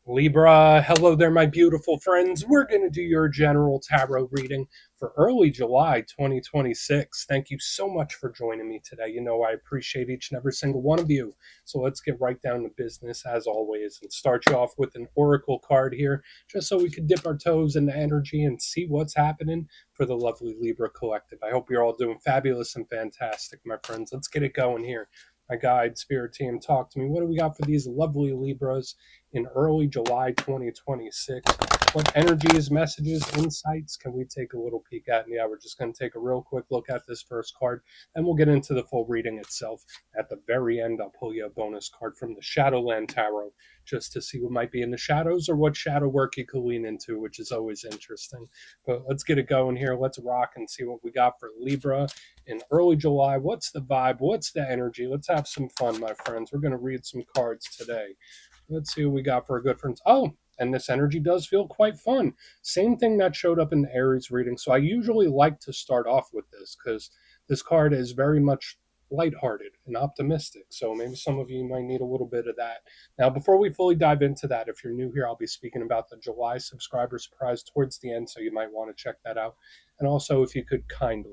Libra, hello there, my beautiful friends. We're going to do your general tarot reading for early July 2026. Thank you so much for joining me today. You know, I appreciate each and every single one of you. So let's get right down to business as always and start you off with an oracle card here, just so we can dip our toes in the energy and see what's happening for the lovely Libra collective. I hope you're all doing fabulous and fantastic, my friends. Let's get it going here. My guide, spirit team, talk to me. What do we got for these lovely Libras in early July 2026? What energies, messages, insights can we take a little peek at? And yeah, we're just going to take a real quick look at this first card, and we'll get into the full reading itself. At the very end, I'll pull you a bonus card from the Shadowland Tarot just to see what might be in the shadows or what shadow work you could lean into, which is always interesting. But let's get it going here. Let's rock and see what we got for Libra in early July. What's the vibe? What's the energy? Let's have some fun, my friends. We're going to read some cards today. Let's see what we got for a good friends. Oh, and this energy does feel quite fun. Same thing that showed up in the Aries reading. So I usually like to start off with this because this card is very much lighthearted and optimistic. So maybe some of you might need a little bit of that. Now, before we fully dive into that, if you're new here, I'll be speaking about the July subscriber surprise towards the end. So you might want to check that out. And also, if you could kindly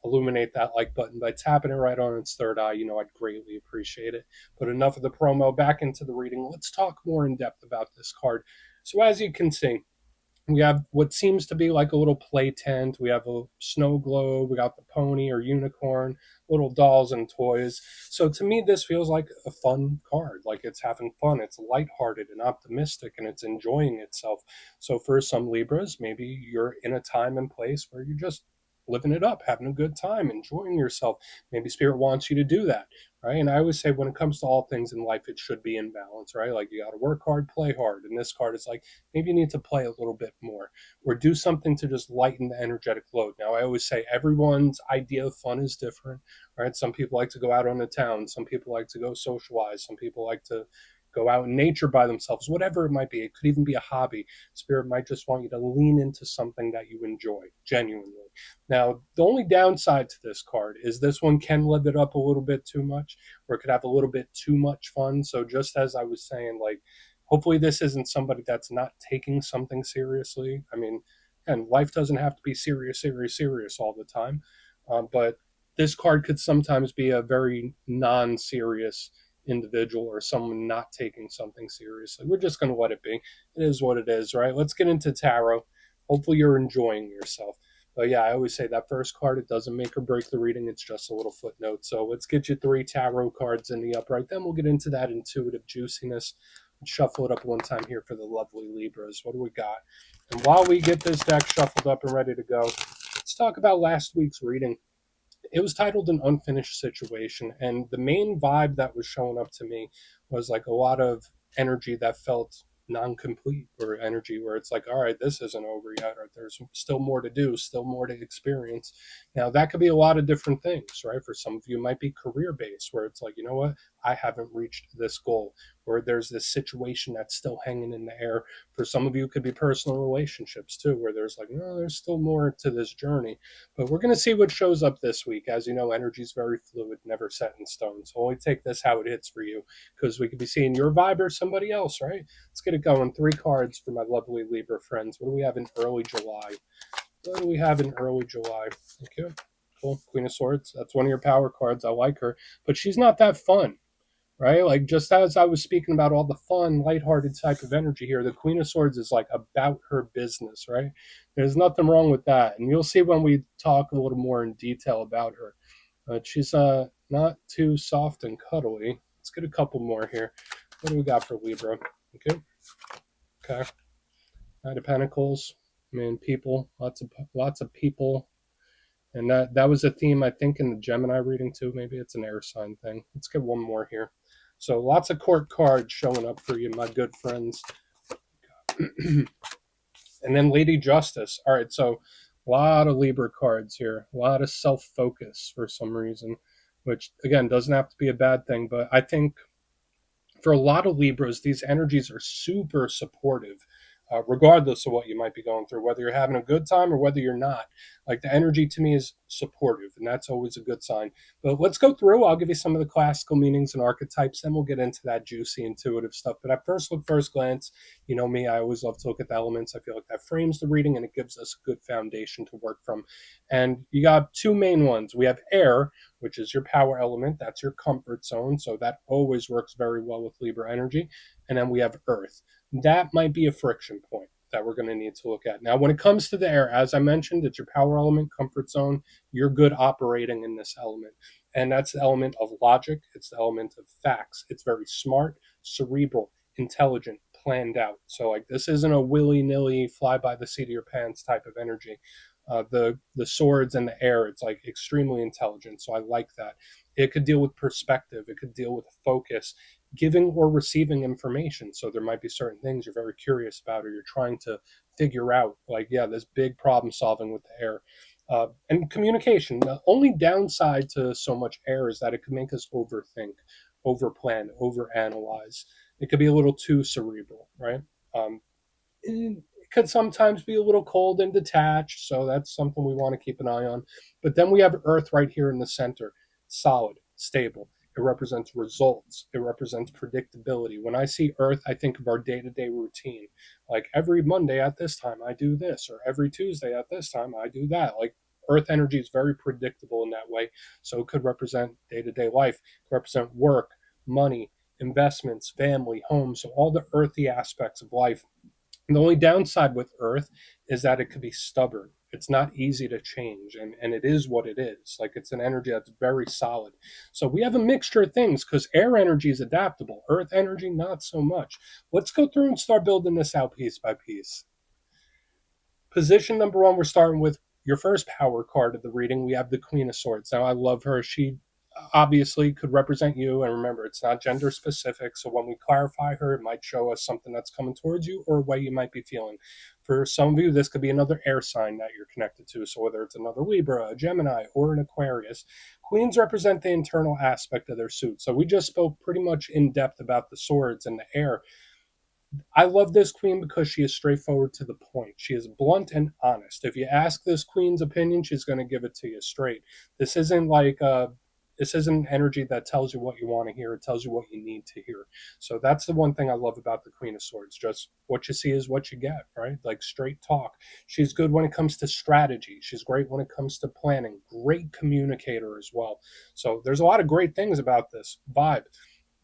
illuminate that like button by tapping it right on its third eye, you know, I'd greatly appreciate it. But enough of the promo, back into the reading. Let's talk more in depth about this card. So as you can see, we have what seems to be like a little play tent. We have a snow globe. We got the pony or unicorn, little dolls and toys. So to me, this feels like a fun card. Like it's having fun. It's lighthearted and optimistic, and it's enjoying itself. So for some Libras, maybe you're in a time and place where you're just living it up, having a good time, enjoying yourself. Maybe Spirit wants you to do that, right? And I always say when it comes to all things in life, it should be in balance, right? Like you got to work hard, play hard. And this card is like, maybe you need to play a little bit more or do something to just lighten the energetic load. Now, I always say everyone's idea of fun is different, right? Some people like to go out on the town. Some people like to go socialize. Some people like to go out in nature by themselves, whatever it might be. It could even be a hobby. Spirit might just want you to lean into something that you enjoy genuinely. Now, the only downside to this card is this one can live it up a little bit too much, or it could have a little bit too much fun. So just as I was saying, like, hopefully this isn't somebody that's not taking something seriously. I mean, and life doesn't have to be serious, serious, serious all the time. But this card could sometimes be a very non-serious individual or someone not taking something seriously. We're just going to let it be. It is what it is, right? Let's get into tarot. Hopefully you're enjoying yourself. But yeah, I always say that first card, it doesn't make or break the reading. It's just a little footnote. So let's get you 3 tarot cards in the upright. Then we'll get into that intuitive juiciness. Shuffle it up one time here for the lovely Libras. What do we got? And while we get this deck shuffled up and ready to go, let's talk about last week's reading. It was titled An Unfinished Situation, and the main vibe that was showing up to me was like a lot of energy that felt non-complete, or energy where it's like, all right, this isn't over yet, or there's still more to do, still more to experience. Now that could be a lot of different things, right? For some of you it might be career based, where it's like, you know what, I haven't reached this goal, or there's this situation that's still hanging in the air. For some of you it could be personal relationships too, where there's like, no, there's still more to this journey. But we're going to see what shows up this week. As you know, energy is very fluid, never set in stone. So only take this how it hits for you, because we could be seeing your vibe or somebody else, right? Let's get it going. 3 cards for my lovely Libra friends. What do we have in early July? What do we have in early July? Okay, cool. Queen of Swords. That's one of your power cards. I like her. But she's not that fun, right? Like just as I was speaking about all the fun, lighthearted type of energy here, the Queen of Swords is like about her business, right? There's nothing wrong with that, and you'll see when we talk a little more in detail about her. But she's not too soft and cuddly. Let's get a couple more here. What do we got for Libra? Okay, okay. Knight of Pentacles. I mean, people, lots of people, and that was a theme I think in the Gemini reading too. Maybe it's an air sign thing. Let's get one more here. So lots of court cards showing up for you, my good friends. And then Lady Justice. All right, so a lot of Libra cards here. A lot of self-focus for some reason, which, again, doesn't have to be a bad thing. But I think for a lot of Libras, these energies are super supportive regardless of what you might be going through, whether you're having a good time or whether you're not. Like the energy to me is supportive, and that's always a good sign. But let's go through. I'll give you some of the classical meanings and archetypes, then we'll get into that juicy, intuitive stuff. But at first look, first glance, you know me, I always love to look at the elements. I feel like that frames the reading and it gives us a good foundation to work from. And you got two main ones. We have air, which is your power element. That's your comfort zone. So that always works very well with Libra energy. And then we have earth. That might be a friction point that we're going to need to look at. Now, when it comes to the air, as I mentioned, it's your power element, comfort zone. You're good operating in this element. And that's the element of logic. It's the element of facts. It's very smart, cerebral, intelligent, planned out. So, like, this isn't a willy nilly, fly by the seat of your pants type of energy. The swords and the air, it's like extremely intelligent. So I like that. It could deal with perspective. It could deal with focus, giving or receiving information. So there might be certain things you're very curious about or you're trying to figure out. Like, yeah, this big problem solving with the air. And communication. The only downside to so much air is that it could make us overthink, overplan, overanalyze. It could be a little too cerebral, right? It could sometimes be a little cold and detached, so that's something we want to keep an eye on. But then we have Earth right here in the center, solid, stable. It represents results. It represents predictability. When I see Earth, I think of our day to day routine. Like every Monday at this time, I do this, or every Tuesday at this time, I do that. Like Earth energy is very predictable in that way. So it could represent day to day life, it could represent work, money, investments, family, home. So all the earthy aspects of life. And the only downside with Earth is that it could be stubborn. It's not easy to change, and it is what it is. Like it's an energy that's very solid. So we have a mixture of things because air energy is adaptable, Earth energy, not so much. Let's go through and start building this out piece by piece. Position number one, we're starting with your first power card of the reading. We have the Queen of Swords. Now, I love her. She obviously could represent you. And remember, it's not gender specific. So when we clarify her, it might show us something that's coming towards you or a way you might be feeling. For some of you, this could be another air sign that you're connected to. So whether it's another Libra, a Gemini, or an Aquarius, queens represent the internal aspect of their suit. So we just spoke pretty much in depth about the swords and the air. I love this queen because she is straightforward to the point. She is blunt and honest. If you ask this queen's opinion, she's going to give it to you straight. This isn't like this isn't energy that tells you what you want to hear. It tells you what you need to hear. So that's the one thing I love about the Queen of Swords. Just what you see is what you get, right? Like straight talk. She's good when it comes to strategy. She's great when it comes to planning. Great communicator as well. So there's a lot of great things about this vibe.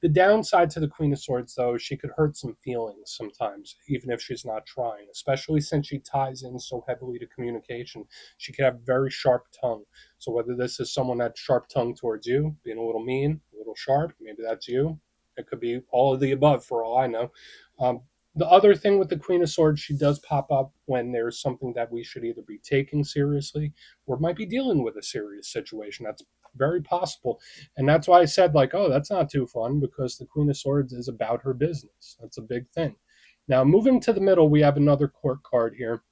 The downside to the Queen of Swords, though, is she could hurt some feelings sometimes, even if she's not trying, especially since she ties in so heavily to communication. She could have very sharp tongue. So whether this is someone that's sharp tongue towards you, being a little mean, a little sharp, maybe that's you. It could be all of the above for all I know. Um, the other thing with the Queen of Swords, she does pop up when there's something that we should either be taking seriously or might be dealing with a serious situation. That's very possible. And that's why I said, like, oh, that's not too fun because the Queen of Swords is about her business. That's a big thing. Now, moving to the middle, we have another court card here.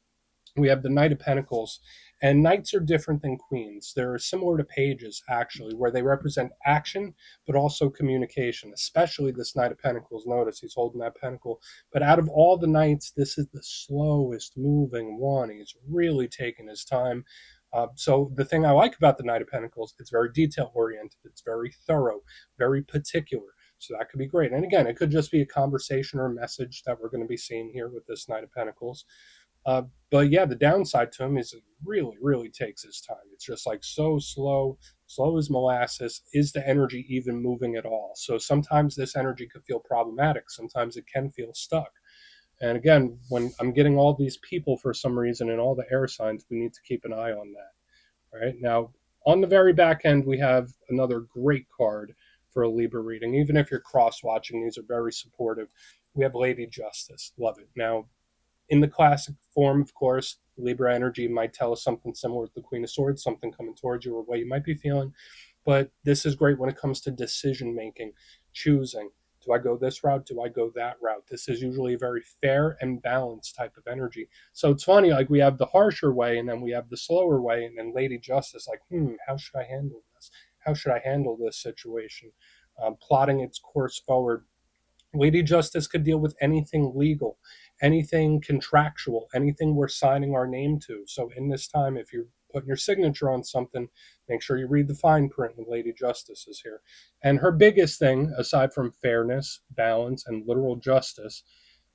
We have the Knight of Pentacles. And knights are different than queens. They're similar to pages, actually, where they represent action, but also communication, especially this Knight of Pentacles. Notice he's holding that pentacle. But out of all the knights, this is the slowest moving one. He's really taking his time. So the thing I like about the Knight of Pentacles, it's very detail oriented. It's very thorough, very particular. So that could be great. And again, it could just be a conversation or a message that we're going to be seeing here with this Knight of Pentacles. But yeah, the downside to him is it really, really takes his time. It's just like so slow, slow as molasses. Is the energy even moving at all? So sometimes this energy could feel problematic. Sometimes it can feel stuck. And again, when I'm getting all these people for some reason and all the air signs, we need to keep an eye on that. All right. Now, on the very back end, we have another great card for a Libra reading. Even if you're cross watching, these are very supportive. We have Lady Justice. Love it. Now, in the classic form, of course, Libra energy might tell us something similar with the Queen of Swords, something coming towards you or what you might be feeling. But this is great when it comes to decision making, choosing. Do I go this route? Do I go that route? This is usually a very fair and balanced type of energy. So it's funny, like we have the harsher way and then we have the slower way, and then Lady Justice, like, how should I handle this? How should I handle this situation? Plotting its course forward. Lady Justice could deal with anything legal, anything contractual, anything we're signing our name to. So in this time, if you're putting your signature on something, make sure you read the fine print when Lady Justice is here. And her biggest thing, aside from fairness, balance, and literal justice,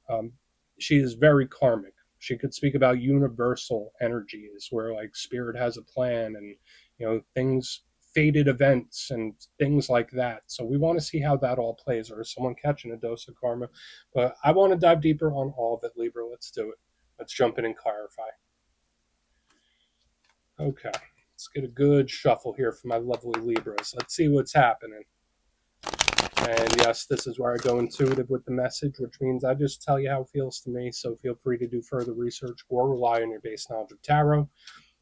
um, she is very karmic. She could speak about universal energies, where like spirit has a plan, and things, fated events, and things like that. So we want to see how that all plays, or is someone catching a dose of karma? But I want to dive deeper on all of it, Libra. Let's do it. Let's jump in and clarify. Okay, let's get a good shuffle here for my lovely Libras. Let's see what's happening. And yes, this is where I go intuitive with the message, which means I just tell you how it feels to me. So feel free to do further research or rely on your base knowledge of tarot.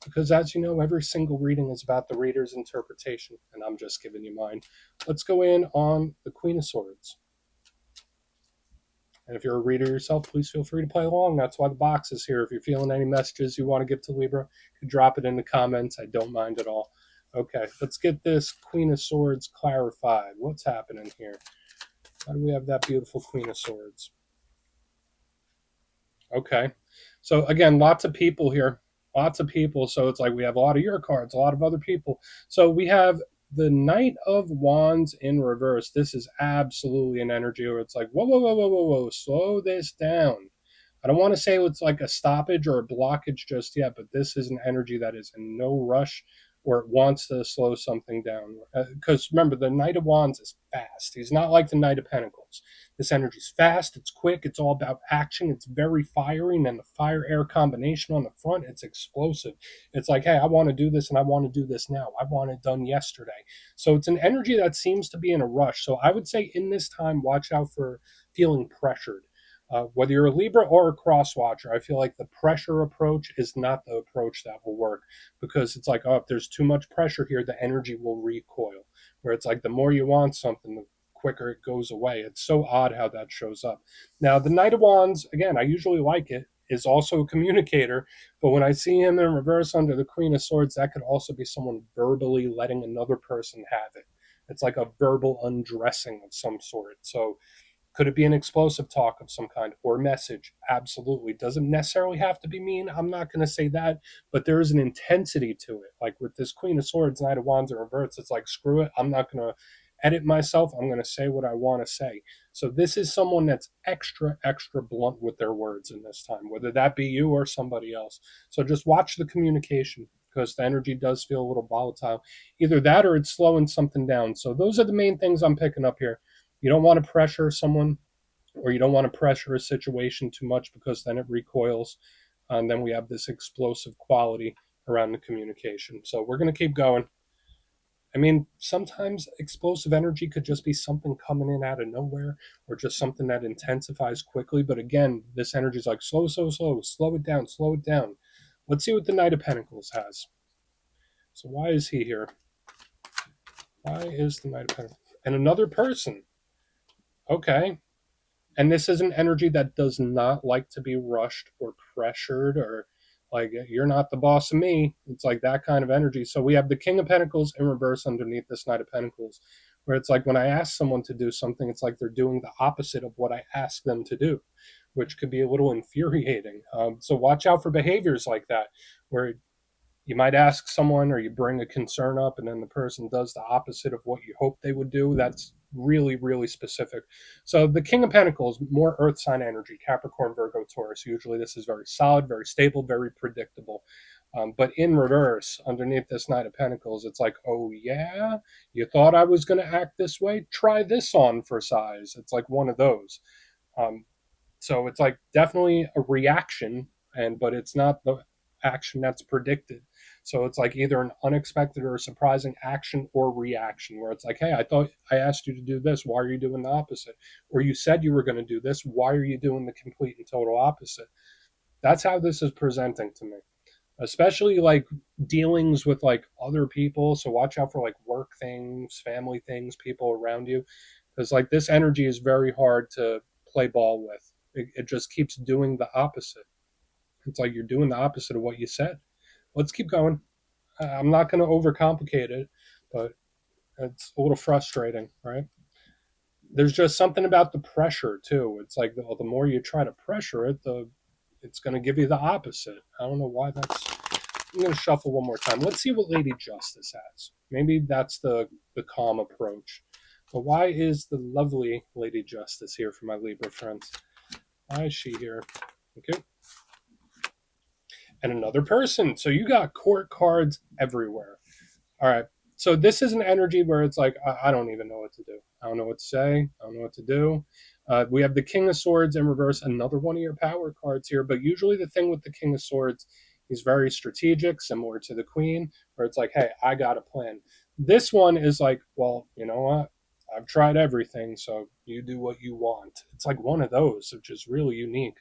Because as you know, every single reading is about the reader's interpretation, and I'm just giving you mine. Let's go in on the Queen of Swords. And if you're a reader yourself, please feel free to play along. That's why the box is here. If you're feeling any messages you want to give to Libra, you can drop it in the comments. I don't mind at all. Okay, let's get this Queen of Swords clarified. What's happening here? Why do we have that beautiful Queen of Swords? Okay. So again, lots of people here. Lots of people. So it's like we have a lot of your cards, a lot of other people. So we have the Knight of Wands in reverse. This is absolutely an energy where it's like, whoa, whoa, whoa, whoa, whoa, whoa, slow this down. I don't want to say it's like a stoppage or a blockage just yet, but this is an energy that is in no rush or it wants to slow something down. Because remember, the Knight of Wands is fast. He's not like the Knight of Pentacles. This energy is fast, it's quick, it's all about action, it's very fiery, and then the fire air combination on the front, it's explosive. It's like, hey, I want to do this and I want to do this now. I want it done yesterday. So it's an energy that seems to be in a rush. So I would say in this time, watch out for feeling pressured. Whether you're a Libra or a cross watcher, I feel like the pressure approach is not the approach that will work because it's like, oh, if there's too much pressure here, the energy will recoil. Where it's like the more you want something, the quicker it goes away. It's so odd how that shows up. Now, the Knight of Wands, again, I usually like it, is also a communicator, but when I see him in reverse under the Queen of Swords, that could also be someone verbally letting another person have it. It's like a verbal undressing of some sort. So could it be an explosive talk of some kind or message? Absolutely. Doesn't necessarily have to be mean. I'm not going to say that, but there is an intensity to it. Like with this Queen of Swords, Knight of Wands in reverse, it's like, screw it. I'm not going to edit myself. I'm going to say what I want to say. So this is someone that's extra, extra blunt with their words in this time, whether that be you or somebody else. So just watch the communication because the energy does feel a little volatile. Either that or it's slowing something down. So those are the main things I'm picking up here. You don't want to pressure someone or you don't want to pressure a situation too much because then it recoils. And then we have this explosive quality around the communication. So we're going to keep going. I mean, sometimes explosive energy could just be something coming in out of nowhere or just something that intensifies quickly. But again, this energy is like slow, slow, slow, slow it down, slow it down. Let's see what the Knight of Pentacles has. So why is he here? Why is the Knight of Pentacles? And another person. Okay. And this is an energy that does not like to be rushed or pressured or like you're not the boss of me. It's like that kind of energy. So we have the King of Pentacles in reverse underneath this Knight of Pentacles, where it's like when I ask someone to do something, it's like they're doing the opposite of what I ask them to do, which could be a little infuriating. So watch out for behaviors like that, where you might ask someone or you bring a concern up and then the person does the opposite of what you hope they would do. That's really, really specific. So the King of Pentacles, more earth sign energy, Capricorn, Virgo, Taurus. Usually this is very solid, very stable, very predictable. But in reverse, underneath this Knight of Pentacles, it's like, oh yeah, you thought I was going to act this way? Try this on for size. It's like one of those. Um, so it's like definitely a reaction, but it's not the action that's predicted. So it's like either an unexpected or a surprising action or reaction where it's like, hey, I thought I asked you to do this. Why are you doing the opposite? Or you said you were going to do this. Why are you doing the complete and total opposite? That's how this is presenting to me, especially like dealings with like other people. So watch out for like work things, family things, people around you, because like this energy is very hard to play ball with. It just keeps doing the opposite. It's like you're doing the opposite of what you said. Let's keep going. I'm not going to overcomplicate it, but it's a little frustrating, right? There's just something about the pressure too. It's like the more you try to pressure it, it's going to give you the opposite. I don't know why that's. I'm going to shuffle one more time. Let's see what Lady Justice has. Maybe that's the calm approach. But why is the lovely Lady Justice here for my Libra friends? Why is she here? Okay. And another person. So you got court cards everywhere. All right. So this is an energy where it's like, I don't even know what to do. I don't know what to say. I don't know what to do. We have the King of Swords in reverse, another one of your power cards here. But usually the thing with the King of Swords, he's very strategic, similar to the Queen, where it's like, hey, I got a plan. This one is like, well, you know what? I've tried everything, so you do what you want. It's like one of those, which is really unique.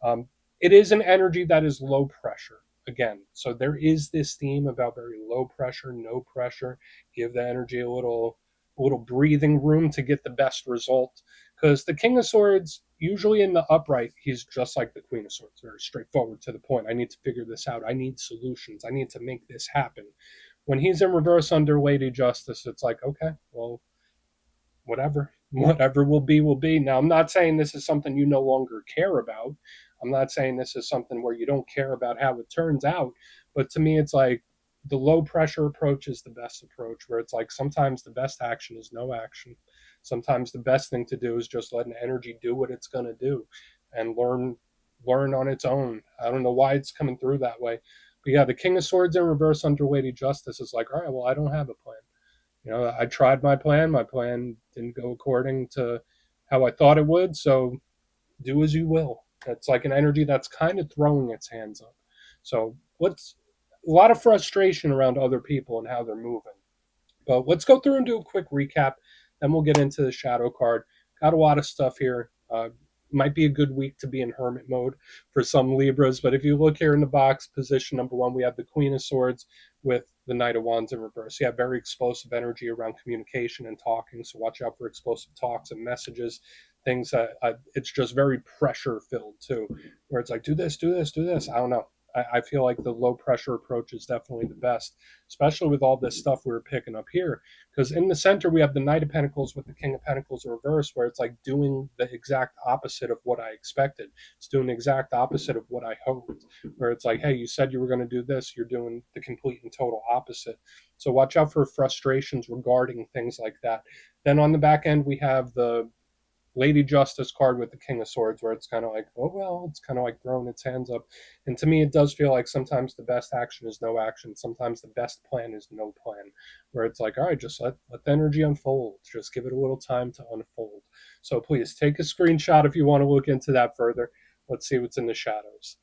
Um, it is an energy that is low pressure again. So there is this theme about very low pressure, no pressure. Give the energy a little breathing room to get the best result. Because the King of Swords, usually in the upright, he's just like the Queen of Swords, very straightforward to the point. I need to figure this out. I need solutions. I need to make this happen. When he's in reverse under Lady Justice, it's like, okay, well, whatever will be will be. Now, I'm not saying this is something you no longer care about. I'm not saying this is something where you don't care about how it turns out. But to me, it's like the low pressure approach is the best approach, where it's like sometimes the best action is no action. Sometimes the best thing to do is just let an energy do what it's going to do and learn on its own. I don't know why it's coming through that way. But yeah, the King of Swords in reverse under Lady Justice is like, all right, well, I don't have a plan. I tried my plan. My plan didn't go according to how I thought it would. So do as you will. It's like an energy that's kind of throwing its hands up. So what's a lot of frustration around other people and how they're moving. But let's go through and do a quick recap. Then we'll get into the shadow card. Got a lot of stuff here. Might be a good week to be in hermit mode for some Libras. But if you look here in the box, position number one, we have the Queen of Swords with the Knight of Wands in reverse. You have very explosive energy around communication and talking. So watch out for explosive talks and messages. Things that it's just very pressure filled too, where it's like, do this, do this, do this. I don't know. I feel like the low pressure approach is definitely the best, especially with all this stuff we were picking up here. Because in the center, we have the Knight of Pentacles with the King of Pentacles in reverse, where it's like doing the exact opposite of what I expected. It's doing the exact opposite of what I hoped, where it's like, hey, you said you were going to do this, you're doing the complete and total opposite. So watch out for frustrations regarding things like that. Then on the back end, we have the Lady Justice card with the King of Swords, where it's kind of like, oh, well, it's kind of like throwing its hands up. And to me, it does feel like sometimes the best action is no action. Sometimes the best plan is no plan, where it's like, all right, just let the energy unfold. Just give it a little time to unfold. So please take a screenshot if you want to look into that further. Let's see what's in the shadows.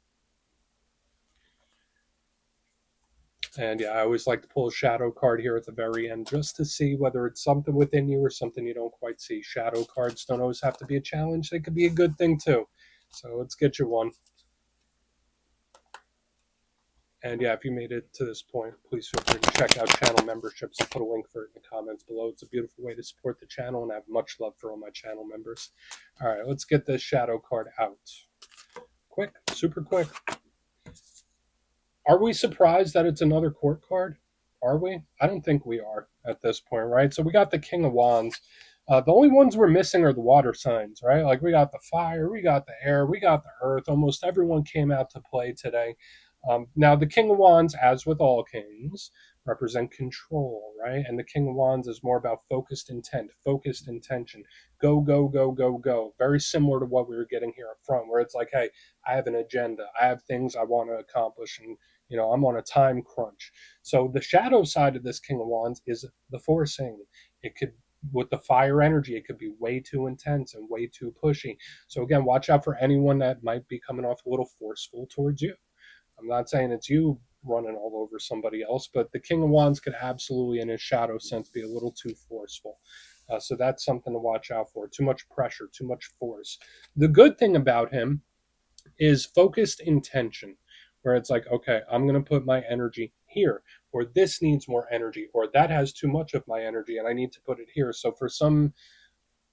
And yeah, I always like to pull a shadow card here at the very end just to see whether it's something within you or something you don't quite see. Shadow cards don't always have to be a challenge, they could be a good thing too. So let's get you one. And yeah, if you made it to this point, please feel free to check out channel memberships. I'll put a link for it in the comments below. It's a beautiful way to support the channel, and I have much love for all my channel members. All right, let's get this shadow card out. Quick, super quick. Are we surprised that it's another court card? Are we? I don't think we are at this point, right? So we got the King of Wands. The only ones we're missing are the water signs, right? Like we got the fire, we got the air, we got the earth. Almost everyone came out to play today. Now, the King of Wands, as with all kings, represent control, right? And the King of Wands is more about focused intent, focused intention. Go, go, go, go, go. Very similar to what we were getting here up front, where it's like, hey, I have an agenda. I have things I want to accomplish, and I'm on a time crunch. So the shadow side of this King of Wands is the forcing. It could, with the fire energy, it could be way too intense and way too pushy. So again, watch out for anyone that might be coming off a little forceful towards you. I'm not saying it's you running all over somebody else, but the King of Wands could absolutely, in his shadow sense, be a little too forceful. So that's something to watch out for. Too much pressure, too much force. The good thing about him is focused intention, where it's like, okay, I'm going to put my energy here, or this needs more energy, or that has too much of my energy and I need to put it here. So for some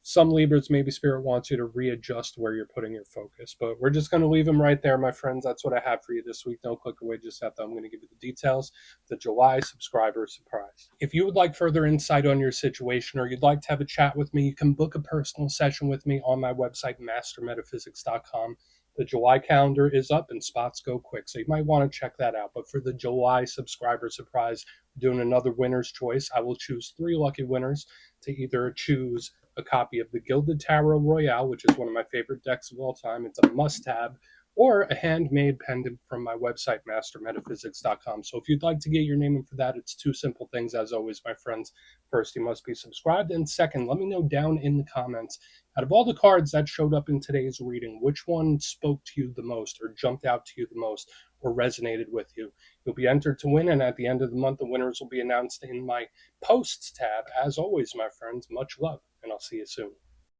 Some Libras, maybe Spirit wants you to readjust where you're putting your focus, but we're just going to leave them right there, my friends. That's what I have for you this week. Don't click away just yet, though. I'm going to give you the details, the July subscriber surprise. If you would like further insight on your situation, or you'd like to have a chat with me, you can book a personal session with me on my website, mastermetaphysics.com. The July calendar is up and spots go quick, so you might want to check that out. But for the July subscriber surprise, doing another winner's choice, I will choose 3 lucky winners to either choose a copy of the Gilded Tarot Royale, which is one of my favorite decks of all time. It's a must-have, or a handmade pendant from my website, mastermetaphysics.com. So if you'd like to get your name in for that, it's 2 simple things, as always, my friends. First, you must be subscribed, and second, let me know down in the comments, out of all the cards that showed up in today's reading, which one spoke to you the most, or jumped out to you the most, or resonated with you. You'll be entered to win, and at the end of the month, the winners will be announced in my posts tab. As always, my friends, much love, and I'll see you soon.